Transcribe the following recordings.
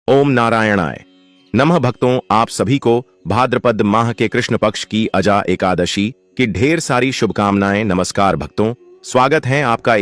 ओम नारायणाय नमः। भक्तों, आप सभी को भाद्रपद माह के कृष्ण पक्ष की अजा एकादशी की ढेर सारी शुभकामनाएं। नमस्कार भक्तों, स्वागत है आपका।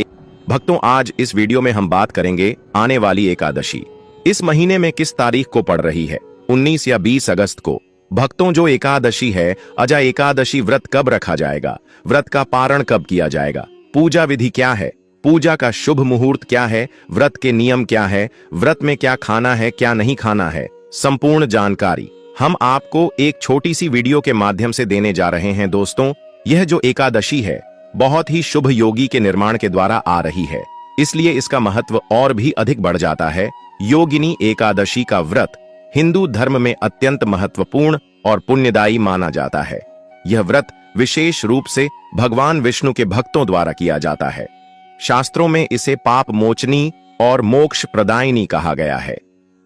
भक्तों, आज इस वीडियो में हम बात करेंगे आने वाली एकादशी इस महीने में किस तारीख को पड़ रही है, 19 या 20 अगस्त को। भक्तों, जो एकादशी है, अजा एकादशी व्रत कब रखा जाएगा, व्रत का पारण कब किया जाएगा, पूजा विधि क्या है, पूजा का शुभ मुहूर्त क्या है, व्रत के नियम क्या है, व्रत में क्या खाना है क्या नहीं खाना है, संपूर्ण जानकारी हम आपको एक छोटी सी वीडियो के माध्यम से देने जा रहे हैं। दोस्तों, यह जो एकादशी है बहुत ही शुभ योगी के निर्माण के द्वारा आ रही है, इसलिए इसका महत्व और भी अधिक बढ़ जाता है। योगिनी एकादशी का व्रत हिंदू धर्म में अत्यंत महत्वपूर्ण और पुण्यदायी माना जाता है। यह व्रत विशेष रूप से भगवान विष्णु के भक्तों द्वारा किया जाता है। शास्त्रों में इसे पाप मोचनी और मोक्ष प्रदायिनी कहा गया है।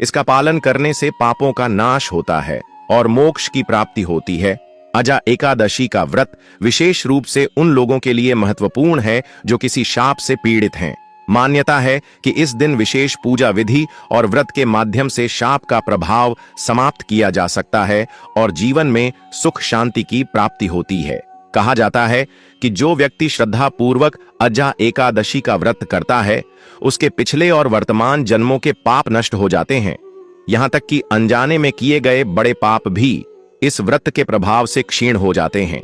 इसका पालन करने से पापों का नाश होता है और मोक्ष की प्राप्ति होती है। अजा एकादशी का व्रत विशेष रूप से उन लोगों के लिए महत्वपूर्ण है जो किसी शाप से पीड़ित हैं। मान्यता है कि इस दिन विशेष पूजा विधि और व्रत के माध्यम से शाप का प्रभाव समाप्त किया जा सकता है और जीवन में सुख शांति की प्राप्ति होती है। कहा जाता है कि जो व्यक्ति श्रद्धा पूर्वक अजा एकादशी का व्रत करता है, उसके पिछले और वर्तमान जन्मों के पाप नष्ट हो जाते हैं। यहां तक कि अनजाने में किए गए बड़े पाप भी इस व्रत के प्रभाव से क्षीण हो जाते हैं।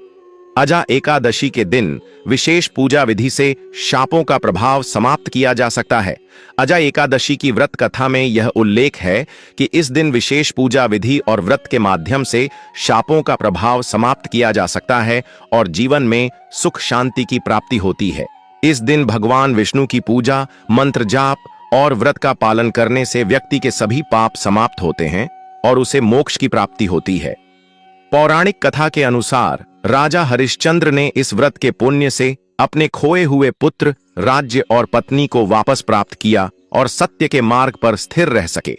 अजा एकादशी के दिन विशेष पूजा विधि से शापों का प्रभाव समाप्त किया जा सकता है। अजा एकादशी की व्रत कथा में यह उल्लेख है कि इस दिन विशेष पूजा विधि और व्रत के माध्यम से शापों का प्रभाव समाप्त किया जा सकता है और जीवन में सुख शांति की प्राप्ति होती है। इस दिन भगवान विष्णु की पूजा, मंत्र जाप और व्रत का पालन करने से व्यक्ति के सभी पाप समाप्त होते हैं और उसे मोक्ष की प्राप्ति होती है। पौराणिक कथा के अनुसार राजा हरिश्चंद्र ने इस व्रत के पुण्य से अपने खोए हुए पुत्र, राज्य और पत्नी को वापस प्राप्त किया और सत्य के मार्ग पर स्थिर रह सके।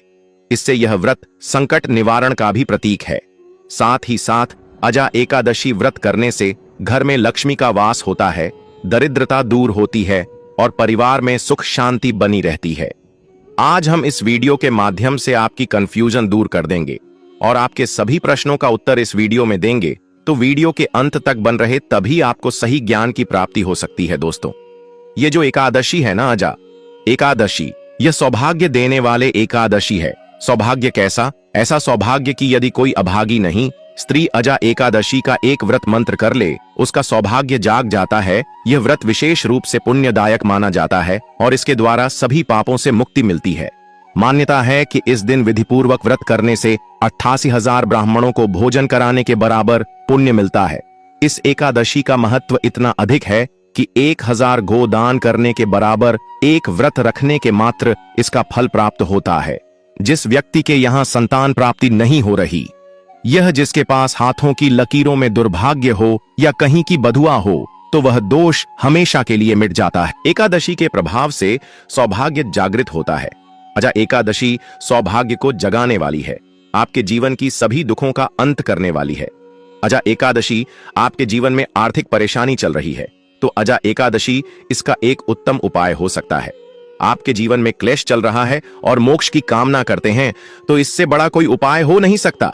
इससे यह व्रत संकट निवारण का भी प्रतीक है। साथ ही साथ अजा एकादशी व्रत करने से घर में लक्ष्मी का वास होता है, दरिद्रता दूर होती है और परिवार में सुख शांति बनी रहती है। आज हम इस वीडियो के माध्यम से आपकी कंफ्यूजन दूर कर देंगे और आपके सभी प्रश्नों का उत्तर इस वीडियो में देंगे, तो वीडियो के अंत तक बन रहे, तभी आपको सही ज्ञान की प्राप्ति हो सकती है। दोस्तों, ये जो एकादशी है ना, अजा एकादशी, यह सौभाग्य देने वाले एकादशी है। सौभाग्य कैसा? ऐसा सौभाग्य कि यदि कोई अभागी नहीं स्त्री अजा एकादशी का एक व्रत मंत्र कर ले, उसका सौभाग्य जाग जाता है। यह व्रत विशेष रूप से पुण्यदायक माना जाता है और इसके द्वारा सभी पापों से मुक्ति मिलती है। मान्यता है कि इस दिन विधिपूर्वक व्रत करने से 88,000 ब्राह्मणों को भोजन कराने के बराबर पुण्य मिलता है। इस एकादशी का महत्व इतना अधिक है कि 1000 गोदान करने के बराबर एक व्रत रखने के मात्र इसका फल प्राप्त होता है। जिस व्यक्ति के यहाँ संतान प्राप्ति नहीं हो रही, यह जिसके पास हाथों की लकीरों में दुर्भाग्य हो या कहीं की बधुआ हो, तो वह दोष हमेशा के लिए मिट जाता है। एकादशी के प्रभाव से सौभाग्य जागृत होता है। अजा एकादशी सौभाग्य को जगाने वाली है, आपके जीवन की सभी दुखों का अंत करने वाली है। अजा एकादशी आपके जीवन में आर्थिक परेशानी चल रही है, तो अजा एकादशी इसका एक उत्तम उपाय हो सकता है। आपके जीवन में क्लेश चल रहा है और मोक्ष की कामना करते हैं, तो इससे बड़ा कोई उपाय हो नहीं सकता।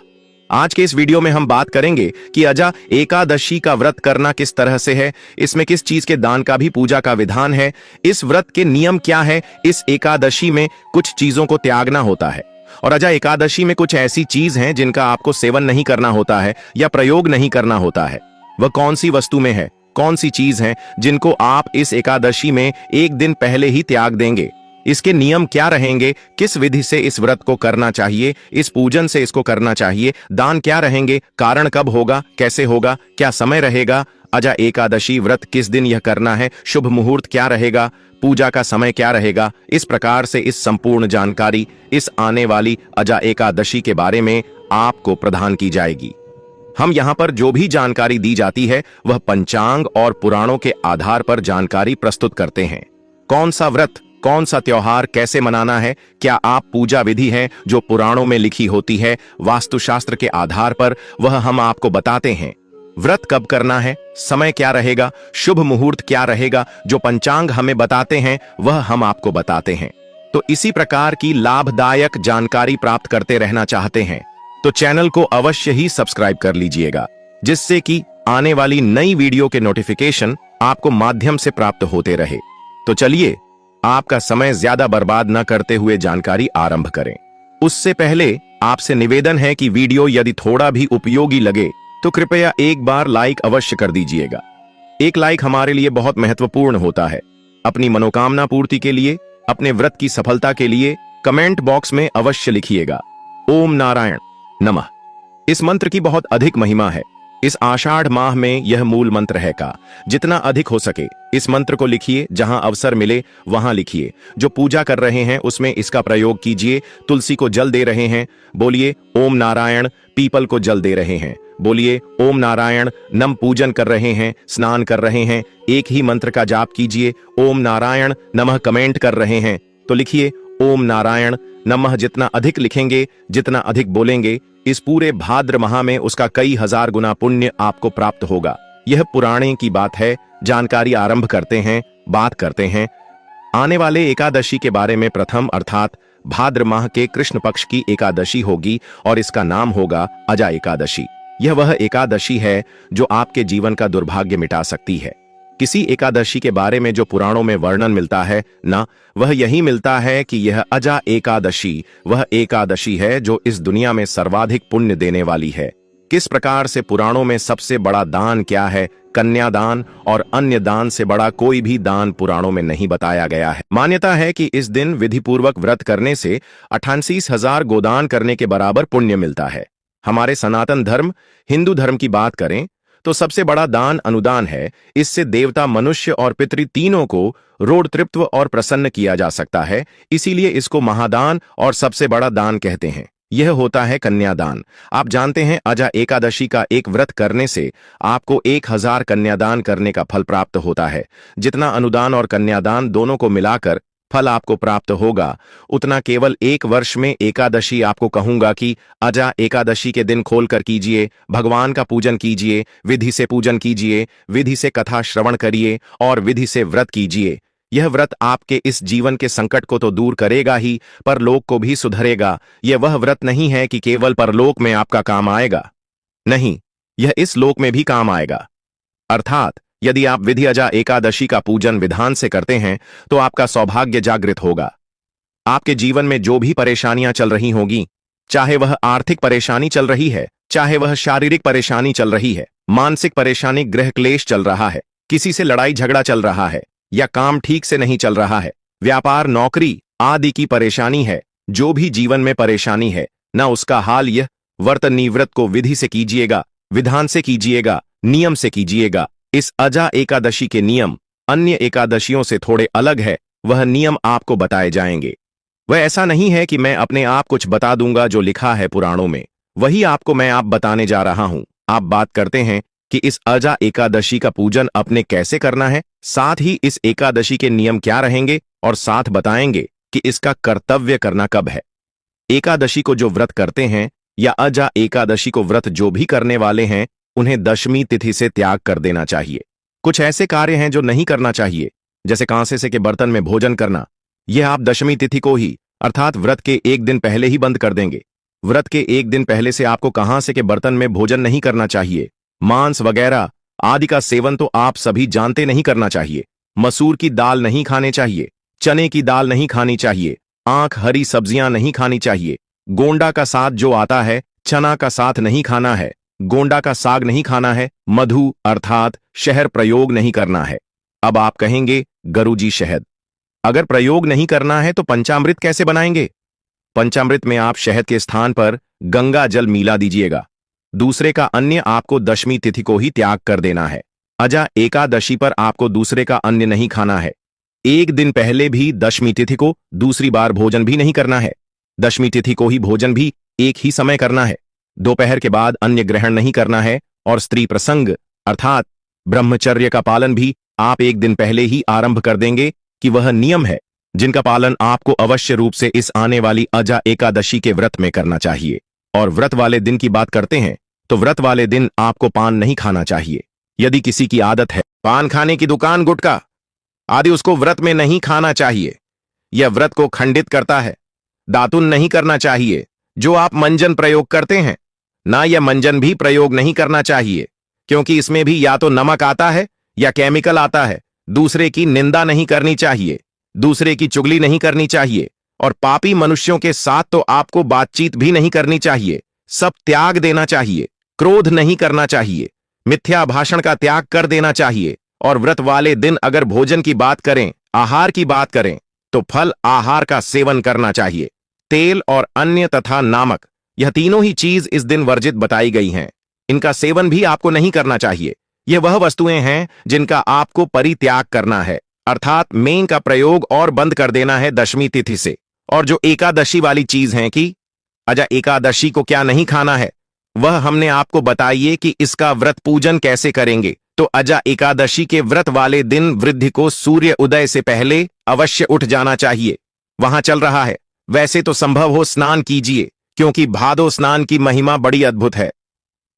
आज के इस वीडियो में हम बात करेंगे कि अजा एकादशी का व्रत करना किस तरह से है, इसमें किस चीज के दान का भी पूजा का विधान है, इस व्रत के नियम क्या है, इस एकादशी में कुछ चीजों को त्यागना होता है और अजा एकादशी में कुछ ऐसी चीज हैं जिनका आपको सेवन नहीं करना होता है या प्रयोग नहीं करना होता है। वह कौन सी वस्तु में है, कौन सी चीज है जिनको आप इस एकादशी में एक दिन पहले ही त्याग देंगे, इसके नियम क्या रहेंगे, किस विधि से इस व्रत को करना चाहिए, इस पूजन से इसको करना चाहिए, दान क्या रहेंगे, कारण कब होगा, कैसे होगा, क्या समय रहेगा, अजा एकादशी व्रत किस दिन यह करना है, शुभ मुहूर्त क्या रहेगा, पूजा का समय क्या रहेगा। इस प्रकार से इस संपूर्ण जानकारी इस आने वाली अजा एकादशी के बारे में आपको प्रदान की जाएगी। हम यहाँ पर जो भी जानकारी दी जाती है वह पंचांग और पुराणों के आधार पर जानकारी प्रस्तुत करते हैं। कौन सा व्रत, कौन सा त्योहार कैसे मनाना है, क्या आप पूजा विधि है जो पुराणों में लिखी होती है वास्तुशास्त्र के आधार पर, वह हम आपको बताते हैं। व्रत कब करना है, समय क्या रहेगा, शुभ मुहूर्त क्या रहेगा, जो पंचांग हमें बताते हैं वह हम आपको बताते हैं। तो इसी प्रकार की लाभदायक जानकारी प्राप्त करते रहना चाहते हैं तो चैनल को अवश्य ही सब्सक्राइब कर लीजिएगा, जिससे कि आने वाली नई वीडियो के नोटिफिकेशन आपको माध्यम से प्राप्त होते रहे। तो चलिए आपका समय ज्यादा बर्बाद न करते हुए जानकारी आरंभ करें। उससे पहले आपसे निवेदन है कि वीडियो यदि थोड़ा भी उपयोगी लगे तो कृपया एक बार लाइक अवश्य कर दीजिएगा। एक लाइक हमारे लिए बहुत महत्वपूर्ण होता है। अपनी मनोकामना पूर्ति के लिए, अपने व्रत की सफलता के लिए कमेंट बॉक्स में अवश्य लिखिएगा ओम नारायण नमः। इस मंत्र की बहुत अधिक महिमा है। इस आषाढ़ माह में यह मूल मंत्र है का जितना अधिक हो सके इस मंत्र को लिखिए, जहां अवसर मिले वहां लिखिए। जो पूजा कर रहे हैं उसमें इसका प्रयोग कीजिए। तुलसी को जल दे रहे हैं, बोलिए ओम नारायण। पीपल को जल दे रहे हैं, बोलिए ओम नारायण। नम पूजन कर रहे हैं, स्नान कर रहे हैं, एक ही मंत्र का जाप कीजिए ओम नारायण नमः। कमेंट कर रहे हैं तो लिखिए ओम नारायण नमः। जितना अधिक लिखेंगे, जितना अधिक बोलेंगे, इस पूरे भाद्र माह में उसका कई हजार गुना पुण्य आपको प्राप्त होगा। यह पुराणे की बात है। जानकारी आरंभ करते हैं, बात करते हैं आने वाले एकादशी के बारे में। प्रथम अर्थात भाद्र माह के कृष्ण पक्ष की एकादशी होगी और इसका नाम होगा अजा एकादशी। यह वह एकादशी है जो आपके जीवन का दुर्भाग्य मिटा सकती है। किसी एकादशी के बारे में जो पुराणों में वर्णन मिलता है ना, वह यही मिलता है कि यह अजा एकादशी वह एकादशी है जो इस दुनिया में सर्वाधिक पुण्य देने वाली है। किस प्रकार से पुराणों में सबसे बड़ा दान क्या है, कन्यादान, और अन्य दान से बड़ा कोई भी दान पुराणों में नहीं बताया गया है। मान्यता है कि इस दिन विधिपूर्वक व्रत करने से 88,000 गोदान करने के बराबर पुण्य मिलता है। हमारे सनातन धर्म हिंदू धर्म की बात करें तो सबसे बड़ा दान अनुदान है। इससे देवता, मनुष्य और पितृ तीनों को रोड तृप्त और प्रसन्न किया जा सकता है। इसीलिए इसको महादान और सबसे बड़ा दान कहते हैं। यह होता है कन्यादान। आप जानते हैं अजा एकादशी का एक व्रत करने से आपको 1000 कन्यादान करने का फल प्राप्त होता है। जितना अनुदान और कन्यादान दोनों को मिलाकर फल आपको प्राप्त होगा, उतना केवल एक वर्ष में एकादशी आपको कहूंगा कि अजा एकादशी के दिन खोलकर कीजिए। भगवान का पूजन कीजिए, विधि से पूजन कीजिए, विधि से कथा श्रवण करिए और विधि से व्रत कीजिए। यह व्रत आपके इस जीवन के संकट को तो दूर करेगा ही, परलोक को भी सुधरेगा। यह वह व्रत नहीं है कि केवल परलोक में आपका काम आएगा, नहीं, यह इस लोक में भी काम आएगा। अर्थात यदि आप विधि अजा एकादशी का पूजन विधान से करते हैं तो आपका सौभाग्य जागृत होगा। आपके जीवन में जो भी परेशानियां चल रही होगी, चाहे वह आर्थिक परेशानी चल रही है, चाहे वह शारीरिक परेशानी चल रही है, मानसिक परेशानी, गृह क्लेश चल रहा है, किसी से लड़ाई झगड़ा चल रहा है, या काम ठीक से नहीं चल रहा है, व्यापार, नौकरी आदि की परेशानी है, जो भी जीवन में परेशानी है ना, उसका हाल यह व्रत निवृत्त को विधि से कीजिएगा, विधान से कीजिएगा, नियम से कीजिएगा। इस अजा एकादशी के नियम अन्य एकादशियों से थोड़े अलग है। वह नियम आपको बताए जाएंगे। वह ऐसा नहीं है कि मैं अपने आप कुछ बता दूंगा जो लिखा है पुराणों में, वही आपको मैं आप बताने जा रहा हूं। आप बात करते हैं कि इस अजा एकादशी का पूजन अपने कैसे करना है, साथ ही इस एकादशी के नियम क्या रहेंगे, और साथ बताएंगे कि इसका कर्तव्य करना कब है। एकादशी को जो व्रत करते हैं या अजा एकादशी को व्रत जो भी करने वाले हैं, उन्हें दशमी तिथि से त्याग कर देना चाहिए। कुछ ऐसे कार्य हैं जो नहीं करना चाहिए, जैसे कांसे से के बर्तन में भोजन करना। यह आप दशमी तिथि को ही अर्थात व्रत के एक दिन पहले ही बंद कर देंगे। व्रत के एक दिन पहले से आपको कहां से के बर्तन में भोजन नहीं करना चाहिए। मांस वगैरह आदि का सेवन तो आप सभी जानते नहीं करना चाहिए। मसूर की दाल नहीं खाने चाहिए, चने की दाल नहीं खानी चाहिए, आंख हरी सब्जियां नहीं खानी चाहिए, गोंडा का साग जो आता है, चना का साथ नहीं खाना है, गोंडा का साग नहीं खाना है, मधु अर्थात शहद प्रयोग नहीं करना है। अब आप कहेंगे गुरुजी शहद अगर प्रयोग नहीं करना है तो पंचामृत कैसे बनाएंगे? पंचामृत में आप शहद के स्थान पर गंगा जल मिला दीजिएगा। दूसरे का अन्य आपको दशमी तिथि को ही त्याग कर देना है। अजा एकादशी पर आपको दूसरे का अन्य नहीं खाना है। एक दिन पहले भी दशमी तिथि को दूसरी बार भोजन भी नहीं करना है। दशमी तिथि को ही भोजन भी एक ही समय करना है। दोपहर के बाद अन्य ग्रहण नहीं करना है और स्त्री प्रसंग अर्थात ब्रह्मचर्य का पालन भी आप एक दिन पहले ही आरंभ कर देंगे कि वह नियम है जिनका पालन आपको अवश्य रूप से इस आने वाली अजा एकादशी के व्रत में करना चाहिए। और व्रत वाले दिन की बात करते हैं तो व्रत वाले दिन आपको पान नहीं खाना चाहिए। यदि किसी की आदत है पान खाने की, दुकान, गुटखा आदि, उसको व्रत में नहीं खाना चाहिए। यह व्रत को खंडित करता है। दातुन नहीं करना चाहिए जो आप मंजन प्रयोग करते हैं। ना यह मंजन भी प्रयोग नहीं करना चाहिए, क्योंकि इसमें भी या तो नमक आता है या केमिकल आता है। दूसरे की निंदा नहीं करनी चाहिए, दूसरे की चुगली नहीं करनी चाहिए, और पापी मनुष्यों के साथ तो आपको बातचीत भी नहीं करनी चाहिए। सब त्याग देना चाहिए। क्रोध नहीं करना चाहिए, मिथ्या भाषण का त्याग कर देना चाहिए। और व्रत वाले दिन अगर भोजन की बात करें, आहार की बात करें, तो फल आहार का सेवन करना चाहिए। तेल और अन्य तथा नामक, यह तीनों ही चीज इस दिन वर्जित बताई गई हैं। इनका सेवन भी आपको नहीं करना चाहिए। यह वह वस्तुएं हैं जिनका आपको परित्याग करना है, अर्थात मेन का प्रयोग और बंद कर देना है दशमी तिथि से। और जो एकादशी वाली चीज है कि अजा एकादशी को क्या नहीं खाना है, वह हमने आपको बताइए कि इसका व्रत पूजन कैसे करेंगे। तो अजा एकादशी के व्रत वाले दिन वृद्धि को सूर्य उदय से पहले अवश्य उठ जाना चाहिए। वहां चल रहा है, वैसे तो संभव हो स्नान कीजिए, क्योंकि भादो स्नान की महिमा बड़ी अद्भुत है।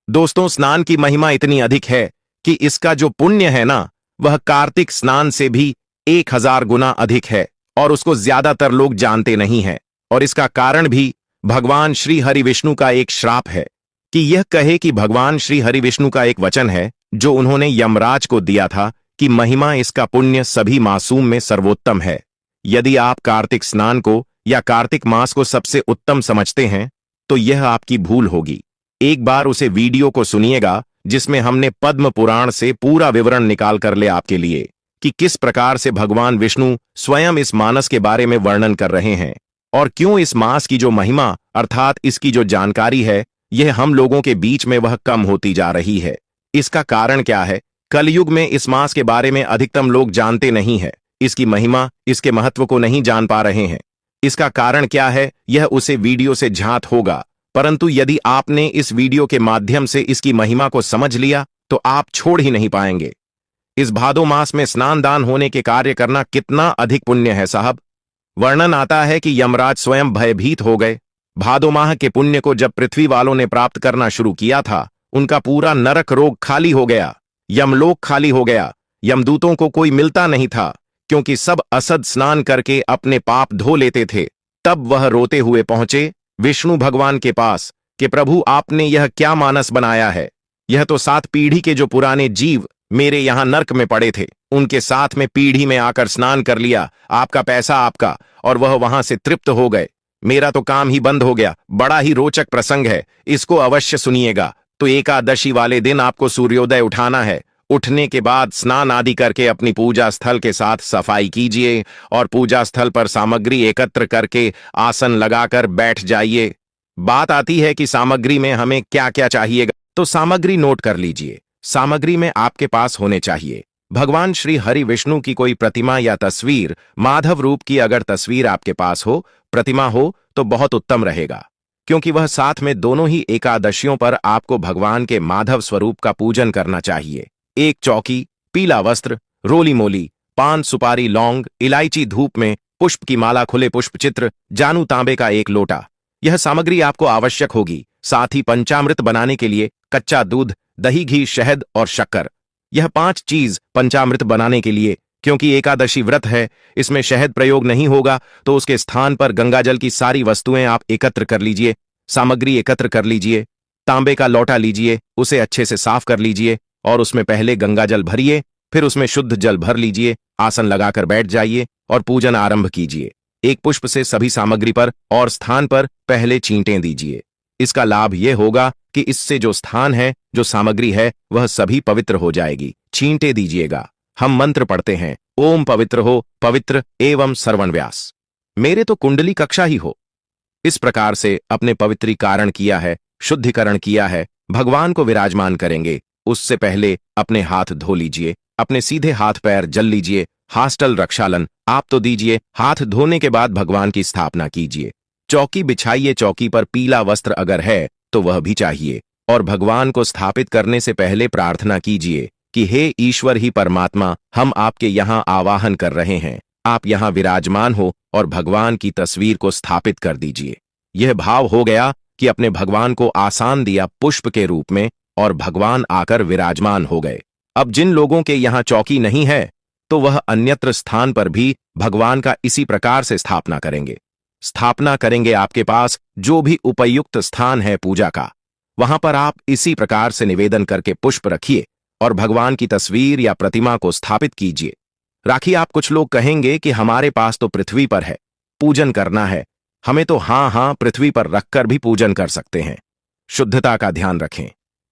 दोस्तों, स्नान की महिमा इतनी अधिक है कि इसका जो पुण्य है ना, वह कार्तिक स्नान से भी 1000 गुना अधिक है, और उसको ज्यादातर लोग जानते नहीं हैं। और इसका कारण भी भगवान श्री हरि विष्णु का एक श्राप है कि यह कहे कि भगवान श्री हरि विष्णु का एक वचन है जो उन्होंने यमराज को दिया था कि महिमा इसका पुण्य सभी मासूम में सर्वोत्तम है। यदि आप कार्तिक स्नान को या कार्तिक मास को सबसे उत्तम समझते हैं तो यह आपकी भूल होगी। एक बार उसे वीडियो को सुनिएगा जिसमें हमने पद्म पुराण से पूरा विवरण निकाल कर ले आपके लिए कि किस प्रकार से भगवान विष्णु स्वयं इस मानस के बारे में वर्णन कर रहे हैं, और क्यों इस मास की जो महिमा अर्थात इसकी जो जानकारी है, यह हम लोगों के बीच में वह कम होती जा रही है। इसका कारण क्या है? कलयुग में इस मास के बारे में अधिकतम लोग जानते नहीं है, इसकी महिमा, इसके महत्व को नहीं जान पा रहे हैं। इसका कारण क्या है, यह उसे वीडियो से झांत होगा। परंतु यदि आपने इस वीडियो के माध्यम से इसकी महिमा को समझ लिया तो आप छोड़ ही नहीं पाएंगे। इस भादो मास में स्नान दान होने के कार्य करना कितना अधिक पुण्य है साहब। वर्णन आता है कि यमराज स्वयं भयभीत हो गए। भादो माह के पुण्य को जब पृथ्वी वालों ने प्राप्त करना शुरू किया था, उनका पूरा नरक रोग खाली हो गया, यमलोक खाली हो गया। यमदूतों को कोई मिलता नहीं था, क्योंकि सब असद स्नान करके अपने पाप धो लेते थे। तब वह रोते हुए पहुंचे विष्णु भगवान के पास कि प्रभु, आपने यह क्या मानस बनाया है? यह तो 7 पीढ़ी के जो पुराने जीव मेरे यहां नर्क में पड़े थे, उनके साथ में पीढ़ी में आकर स्नान कर लिया, आपका पैसा आपका, और वह वहां से तृप्त हो गए। मेरा तो काम ही बंद हो गया। बड़ा ही रोचक प्रसंग है, इसको अवश्य सुनिएगा। तो एकादशी वाले दिन आपको सूर्योदय उठाना है। उठने के बाद स्नान आदि करके अपनी पूजा स्थल के साथ सफाई कीजिए, और पूजा स्थल पर सामग्री एकत्र करके आसन लगाकर बैठ जाइए। बात आती है कि सामग्री में हमें क्या क्या चाहिएगा, तो सामग्री नोट कर लीजिए। सामग्री में आपके पास होने चाहिए भगवान श्री हरि विष्णु की कोई प्रतिमा या तस्वीर, माधव रूप की अगर तस्वीर आपके पास हो, प्रतिमा हो, तो बहुत उत्तम रहेगा, क्योंकि वह साथ में दोनों ही एकादशियों पर आपको भगवान के माधव स्वरूप का पूजन करना चाहिए। एक चौकी, पीला वस्त्र, रोली मोली, पान सुपारी लौंग, इलायची, धूप में पुष्प की माला, खुले पुष्प चित्र, जानू तांबे का एक लोटा, यह सामग्री आपको आवश्यक होगी। साथ ही पंचामृत बनाने के लिए कच्चा दूध, दही, घी, शहद और शक्कर, यह 5 चीज पंचामृत बनाने के लिए। क्योंकि एकादशी व्रत है, इसमें शहद प्रयोग नहीं होगा, तो उसके स्थान पर गंगाजल की सारी वस्तुएं आप एकत्र कर लीजिए। सामग्री एकत्र कर लीजिए। तांबे का लोटा लीजिए, उसे अच्छे से साफ कर लीजिए और उसमें पहले गंगाजल भरिए, फिर उसमें शुद्ध जल भर लीजिए। आसन लगाकर बैठ जाइए और पूजन आरंभ कीजिए। एक पुष्प से सभी सामग्री पर और स्थान पर पहले चींटें दीजिए। इसका लाभ यह होगा कि इससे जो स्थान है, जो सामग्री है, वह सभी पवित्र हो जाएगी। छींटे दीजिएगा। हम मंत्र पढ़ते हैं, ओम पवित्र हो, पवित्र एवं श्रवण व्यास, मेरे तो कुंडली कक्षा ही हो। इस प्रकार से अपने पवित्रीकरण किया है, शुद्धिकरण किया है, भगवान को विराजमान करेंगे। उससे पहले अपने हाथ धो लीजिए, अपने सीधे हाथ पैर जल लीजिए। हास्टल रक्षालन आप तो दीजिए। हाथ धोने के बाद भगवान की स्थापना कीजिए। चौकी बिछाइए। चौकी पर पीला वस्त्र अगर है तो वह भी चाहिए, और भगवान को स्थापित करने से पहले प्रार्थना कीजिए कि हे ईश्वर ही परमात्मा, हम आपके यहाँ आवाहन कर रहे हैं, आप यहाँ विराजमान हो, और भगवान की तस्वीर को स्थापित कर दीजिए। यह भाव हो गया कि अपने भगवान को आसान दिया पुष्प के रूप में, और भगवान आकर विराजमान हो गए। अब जिन लोगों के यहाँ चौकी नहीं है, तो वह अन्यत्र स्थान पर भी भगवान का इसी प्रकार से स्थापना करेंगे। आपके पास जो भी उपयुक्त स्थान है पूजा का, वहां पर आप इसी प्रकार से निवेदन करके पुष्प रखिए और भगवान की तस्वीर या प्रतिमा को स्थापित कीजिए। राखिए, आप कुछ लोग कहेंगे कि हमारे पास तो पृथ्वी पर है, पूजन करना है, हमें तो हाँ पृथ्वी पर रखकर भी पूजन कर सकते हैं। शुद्धता का ध्यान रखें,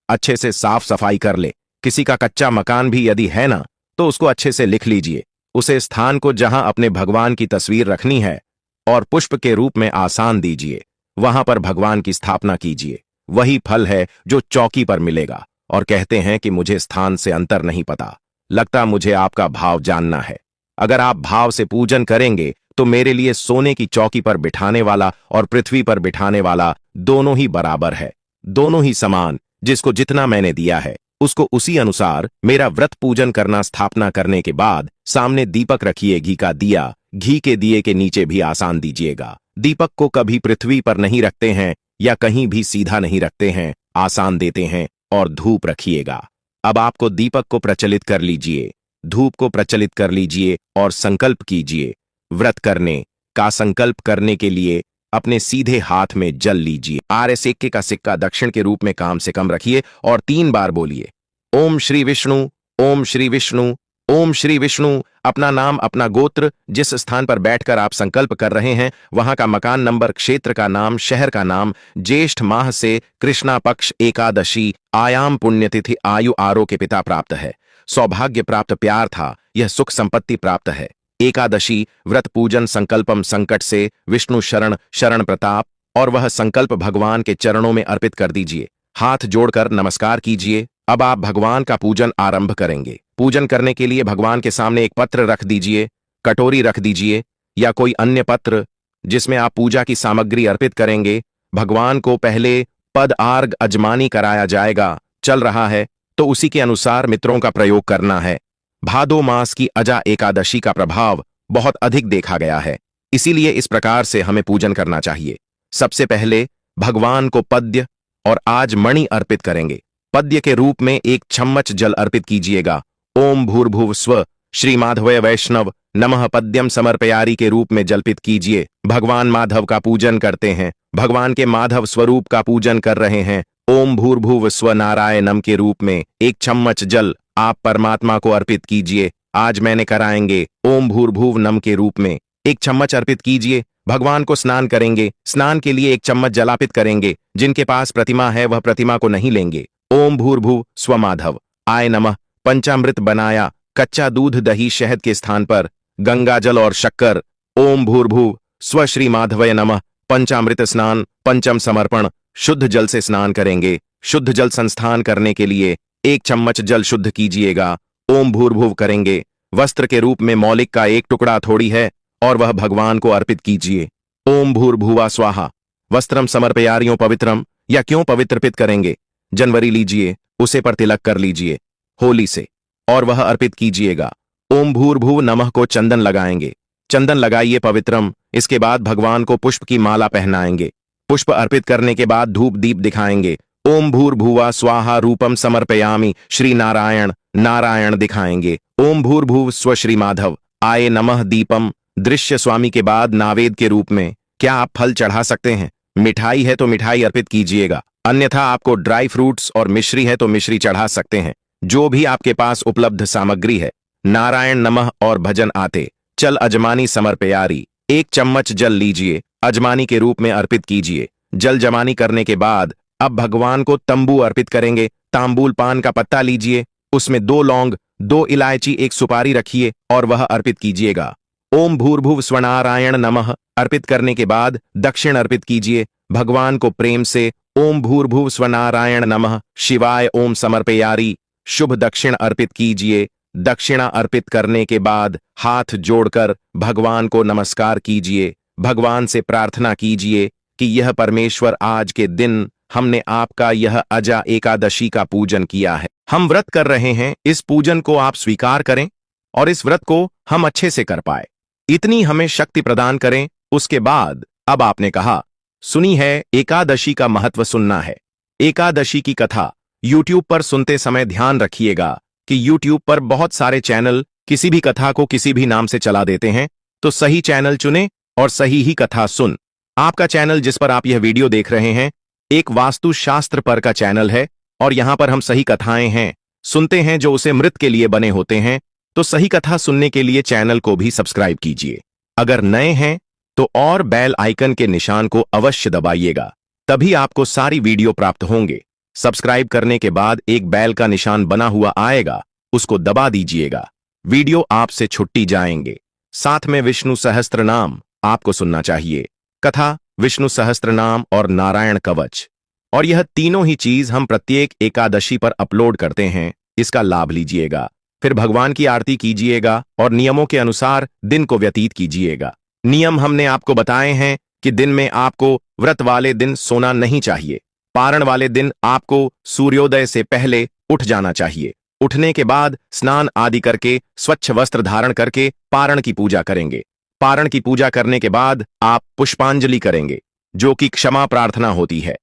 अच्छे से साफ सफाई कर ले। किसी का कच्चा मकान भी यदि है ना, तो उसको अच्छे से लिख लीजिए, उसे स्थान को जहां अपने भगवान की तस्वीर रखनी है और पुष्प के रूप में आसान दीजिए, वहां पर भगवान की स्थापना कीजिए। वही फल है जो चौकी पर मिलेगा। और कहते हैं कि मुझे स्थान से अंतर नहीं पता, लगता मुझे आपका भाव जानना है। अगर आप भाव से पूजन करेंगे तो मेरे लिए सोने की चौकी पर बिठाने वाला और पृथ्वी पर बिठाने वाला दोनों ही बराबर है, दोनों ही समान। जिसको जितना मैंने दिया है उसको उसी अनुसार मेरा व्रत पूजन करना। स्थापना करने के बाद सामने दीपक रखिए, घी का दिया, घी के दिए के नीचे भी आसान दीजिएगा। दीपक को कभी पृथ्वी पर नहीं रखते हैं या कहीं भी सीधा नहीं रखते हैं, आसान देते हैं। और धूप रखिएगा। अब आपको दीपक को प्रचलित कर लीजिए, धूप को प्रचलित कर लीजिए और संकल्प कीजिए। व्रत करने का संकल्प करने के लिए अपने सीधे हाथ में जल लीजिए। आर्य सिक्के का सिक्का दक्षिण के रूप में कम से कम रखिए और 3 बार बोलिए, ओम श्री विष्णु, ओम श्री विष्णु, ओम श्री विष्णु। अपना नाम, अपना गोत्र, जिस स्थान पर बैठकर आप संकल्प कर रहे हैं वहां का मकान नंबर, क्षेत्र का नाम, शहर का नाम, ज्येष्ठ माह से कृष्णा पक्ष एकादशी, आयाम पुण्यतिथि, आयु आरोग्य पिता प्राप्त है, सौभाग्य प्राप्त प्यार था, यह सुख संपत्ति प्राप्त है। एकादशी व्रत पूजन संकल्पम संकट से विष्णु शरण, शरण प्रताप। और वह संकल्प भगवान के चरणों में अर्पित कर दीजिए। हाथ जोड़कर नमस्कार कीजिए। अब आप भगवान का पूजन आरंभ करेंगे। पूजन करने के लिए भगवान के सामने एक पत्र रख दीजिए, कटोरी रख दीजिए या कोई अन्य पत्र जिसमें आप पूजा की सामग्री अर्पित करेंगे। भगवान को पहले पद आर्घ अजमानी कराया जाएगा। चल रहा है तो उसी के अनुसार मित्रों का प्रयोग करना है। भादो मास की अजा एकादशी का प्रभाव बहुत अधिक देखा गया है, इसीलिए इस प्रकार से हमें पूजन करना चाहिए। सबसे पहले भगवान को पद्य और आज मणि अर्पित करेंगे। पद्य के रूप में 1 चम्मच जल अर्पित कीजिएगा। ओम भूर्भुव स्व श्री माधवय वैष्णव नमः पद्यम समर्पयारी के रूप में जल्पित कीजिए। भगवान माधव का पूजन करते हैं, भगवान के माधव स्वरूप का पूजन कर रहे हैं। ओम भूर्भुव स्व नारायणम के रूप में 1 चम्मच जल आप परमात्मा को अर्पित कीजिए। आज मैंने कराएंगे। ओम भूर्भुव नम के रूप में 1 चम्मच अर्पित कीजिए। भगवान को स्नान करेंगे। स्नान के लिए 1 चम्मच जलापित करेंगे। जिनके पास प्रतिमा है वह प्रतिमा को नहीं लेंगे। ओम भूर्भुव स्व माधव आय नमः। पंचामृत बनाया कच्चा दूध, दही, शहद के स्थान पर गंगा जल और शक्कर। ओम भूर्भुव स्व श्री माधवय नमः। पंचामृत स्नान, पंचम समर्पण। शुद्ध जल से स्नान करेंगे। शुद्ध जल संस्थान करने के लिए 1 चम्मच जल शुद्ध कीजिएगा। ओम भूर्भुव करेंगे। वस्त्र के रूप में मौलिक का 1 टुकड़ा थोड़ी है और वह भगवान को अर्पित कीजिए। ओम भूर्भुवा स्वाहा। वस्त्रम समर्पयारियों पवित्रम, या क्यों पवित्रपित करेंगे। जनवरी लीजिए, उसे पर तिलक कर लीजिए होली से और वह अर्पित कीजिएगा। ओम भूर्भुव नमः को चंदन लगाएंगे। चंदन लगाइए पवित्रम। इसके बाद भगवान को पुष्प की माला पहनाएंगे। पुष्प अर्पित करने के बाद धूप दीप दिखाएंगे। ओम भूर्भुवा स्वाहा रूपम समर्पयामि श्री नारायण, नारायण दिखाएंगे। ओम भूर्भुव स्व श्री माधव आये नमः दीपम। दृश्य स्वामी के बाद नावेद के रूप में क्या आप फल चढ़ा सकते हैं। मिठाई है तो मिठाई अर्पित कीजिएगा, अन्यथा आपको ड्राई फ्रूट्स और मिश्री है तो मिश्री चढ़ा सकते हैं। जो भी आपके पास उपलब्ध सामग्री है। नारायण नमः और भजन आते चल अजमानी समर्पयारी। 1 चम्मच जल लीजिए, अजमानी के रूप में अर्पित कीजिए। जल जमानी करने के बाद अब भगवान को तंबू अर्पित करेंगे। तांबूल पान का पत्ता लीजिए, उसमें 2 लौंग, 2 इलायची, 1 सुपारी रखिए और वह अर्पित कीजिएगा। ओम भूर्भुव स्वनारायण नमः अर्पित करने के बाद दक्षिण अर्पित कीजिए। भगवान को प्रेम से ओम भूर्भुव स्वनारायण नमः शिवाय ओम समर्पयारी शुभ दक्षिण अर्पित कीजिए। दक्षिणा अर्पित करने के बाद हाथ जोड़कर भगवान को नमस्कार कीजिए। भगवान से प्रार्थना कीजिए कि यह परमेश्वर, आज के दिन हमने आपका यह अजा एकादशी का पूजन किया है, हम व्रत कर रहे हैं, इस पूजन को आप स्वीकार करें और इस व्रत को हम अच्छे से कर पाए, इतनी हमें शक्ति प्रदान करें। उसके बाद अब आपने कहा सुनी है, एकादशी का महत्व सुनना है। एकादशी की कथा यूट्यूब पर सुनते समय ध्यान रखिएगा कि यूट्यूब पर बहुत सारे चैनल किसी भी कथा को किसी भी नाम से चला देते हैं, तो सही चैनल चुने और सही ही कथा सुन। आपका चैनल जिस पर आप यह वीडियो देख रहे हैं एक वास्तुशास्त्र पर का चैनल है और यहां पर हम सही कथाएं हैं सुनते हैं जो उसे मृत के लिए बने होते हैं। तो सही कथा सुनने के लिए चैनल को भी सब्सक्राइब कीजिए। अगर नए हैं तो और बेल आइकन के निशान को अवश्य दबाइएगा, तभी आपको सारी वीडियो प्राप्त होंगे। सब्सक्राइब करने के बाद एक बेल का निशान बना हुआ आएगा, उसको दबा दीजिएगा। वीडियो आपसे छुट्टी जाएंगे। साथ में विष्णु सहस्त्र नाम आपको सुनना चाहिए। कथा, विष्णु सहस्त्र नाम और नारायण कवच, और यह तीनों ही चीज हम प्रत्येक एकादशी पर अपलोड करते हैं। इसका लाभ लीजिएगा, फिर भगवान की आरती कीजिएगा और नियमों के अनुसार दिन को व्यतीत कीजिएगा। नियम हमने आपको बताए हैं कि दिन में आपको व्रत वाले दिन सोना नहीं चाहिए। पारण वाले दिन आपको सूर्योदय से पहले उठ जाना चाहिए। उठने के बाद स्नान आदि करके स्वच्छ वस्त्र धारण करके पारण की पूजा करेंगे। पारण की पूजा करने के बाद आप पुष्पांजलि करेंगे, जो कि क्षमा प्रार्थना होती है।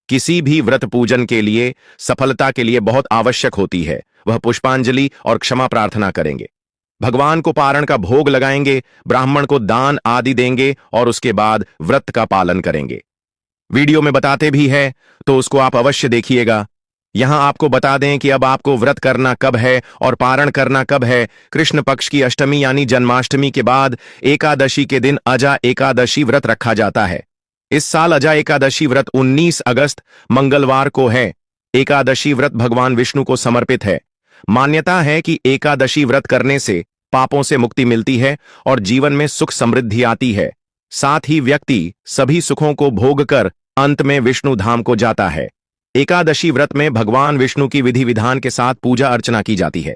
किसी भी व्रत पूजन के लिए सफलता के लिए बहुत आवश्यक होती है, वह पुष्पांजलि और क्षमा प्रार्थना करेंगे। भगवान को पारण का भोग लगाएंगे, ब्राह्मण को दान आदि देंगे और उसके बाद व्रत का पालन करेंगे। वीडियो में बताते भी है तो उसको आप अवश्य देखिएगा। यहां आपको बता दें कि अब आपको व्रत करना कब है और पारण करना कब है। कृष्ण पक्ष की अष्टमी यानी जन्माष्टमी के बाद एकादशी के दिन अजा एकादशी व्रत रखा जाता है। इस साल अजा एकादशी व्रत 19 अगस्त मंगलवार को है। एकादशी व्रत भगवान विष्णु को समर्पित है। मान्यता है कि एकादशी व्रत करने से पापों से मुक्ति मिलती है और जीवन में सुख समृद्धि आती है। साथ ही व्यक्ति सभी सुखों को भोग कर अंत में विष्णु धाम को जाता है। एकादशी व्रत में भगवान विष्णु की विधि विधान के साथ पूजा अर्चना की जाती है।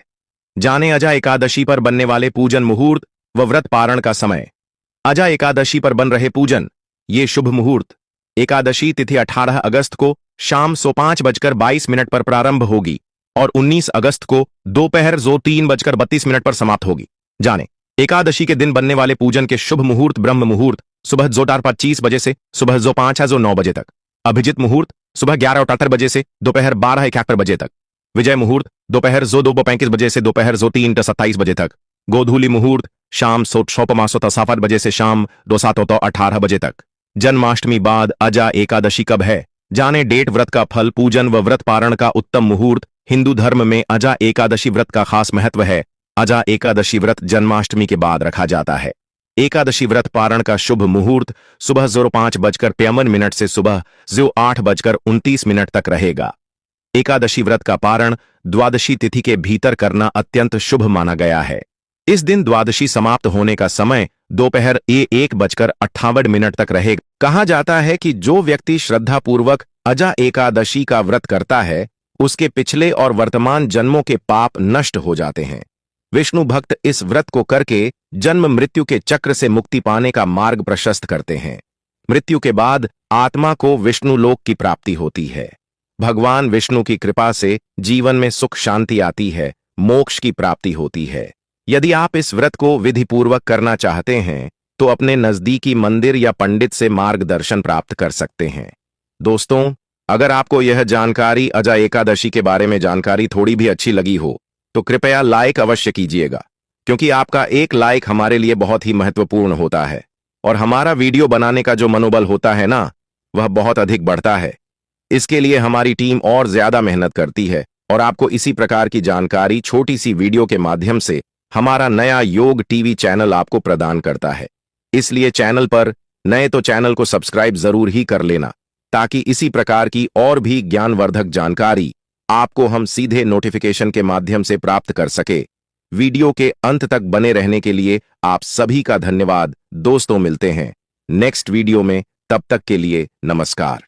जाने अजा एकादशी पर बनने वाले पूजन मुहूर्त व व्रत पारण का समय। अजा एकादशी पर बन रहे पूजन, ये शुभ मुहूर्त एकादशी तिथि 18 अगस्त को शाम 5:22 पर प्रारंभ होगी और 19 अगस्त को दोपहर 3:32 पर समाप्त होगी। जाने एकादशी के दिन बनने वाले पूजन के शुभ मुहूर्त। ब्रह्म मुहूर्त सुबह 4:25 बजे से सुबह 5:09 बजे तक। अभिजित मुहूर्त सुबह 11:78 बजे से दोपहर 12:71 बजे तक। विजय मुहूर्त दोपहर 2:35 बजे से दोपहर 3:27 बजे तक। गोधूली मुहूर्त शाम 6:18 बजे से शाम 2:18 बजे तक। जन्माष्टमी बाद अजा एकादशी कब है, जाने डेट, व्रत का फल, पूजन व व्रत पारण का उत्तम मुहूर्त। हिंदू धर्म में अजा एकादशी व्रत का खास महत्व है। अजा एकादशी व्रत जन्माष्टमी के बाद रखा जाता है। एकादशी व्रत पारण का शुभ मुहूर्त सुबह 5:53 से सुबह 8:29 तक रहेगा। एकादशी व्रत का पारण द्वादशी तिथि के भीतर करना अत्यंत शुभ माना गया है। इस दिन द्वादशी समाप्त होने का समय दोपहर 1:58 तक रहेगा। कहा जाता है कि जो व्यक्ति श्रद्धापूर्वक अजा एकादशी का व्रत करता है उसके पिछले और वर्तमान जन्मों के पाप नष्ट हो जाते हैं। विष्णु भक्त इस व्रत को करके जन्म मृत्यु के चक्र से मुक्ति पाने का मार्ग प्रशस्त करते हैं। मृत्यु के बाद आत्मा को विष्णु लोक की प्राप्ति होती है। भगवान विष्णु की कृपा से जीवन में सुख शांति आती है, मोक्ष की प्राप्ति होती है। यदि आप इस व्रत को विधिपूर्वक करना चाहते हैं तो अपने नजदीकी मंदिर या पंडित से मार्गदर्शन प्राप्त कर सकते हैं। दोस्तों, अगर आपको यह जानकारी अजा एकादशी के बारे में जानकारी थोड़ी भी अच्छी लगी हो तो कृपया लाइक अवश्य कीजिएगा, क्योंकि आपका एक लाइक हमारे लिए बहुत ही महत्वपूर्ण होता है और हमारा वीडियो बनाने का जो मनोबल होता है ना, वह बहुत अधिक बढ़ता है। इसके लिए हमारी टीम और ज्यादा मेहनत करती है और आपको इसी प्रकार की जानकारी छोटी सी वीडियो के माध्यम से हमारा नया योग टीवी चैनल आपको प्रदान करता है। इसलिए चैनल पर नए तो चैनल को सब्सक्राइब जरूर ही कर लेना, ताकि इसी प्रकार की और भी ज्ञानवर्धक जानकारी आपको हम सीधे नोटिफिकेशन के माध्यम से प्राप्त कर सके। वीडियो के अंत तक बने रहने के लिए आप सभी का धन्यवाद। दोस्तों, मिलते हैं नेक्स्ट वीडियो में, तब तक के लिए नमस्कार।